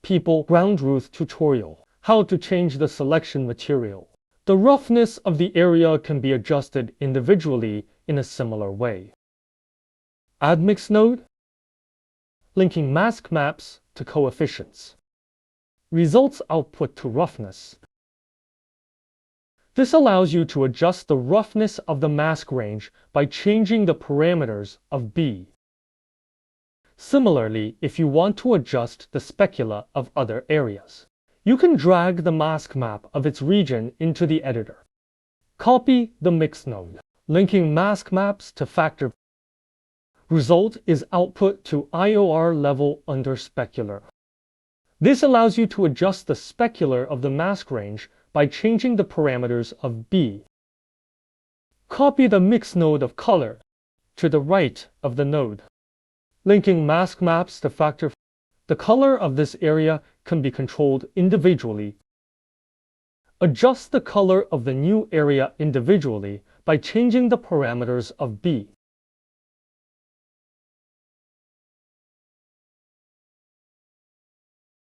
Peoplegroundtruth tutorial, how to change the selection material. The roughness of the area can be adjusted individually in a similar way. Add mix node, linking mask maps to coefficients. Results output to roughness. This allows you to adjust the roughness of the mask range by changing the parameters of B. Similarly, if you want to adjust the specula of other areas, you can drag the mask map of its region into the editor. Copy the mix node, linking mask maps to factor. Result is output to IOR level under specular. This allows you to adjust the specular of the mask range by changing the parameters of B. Copy the mix node of color to the right of the node, linking mask maps to factor. The color of this area can be controlled individually. Adjust the color of the new area individually by changing the parameters of B.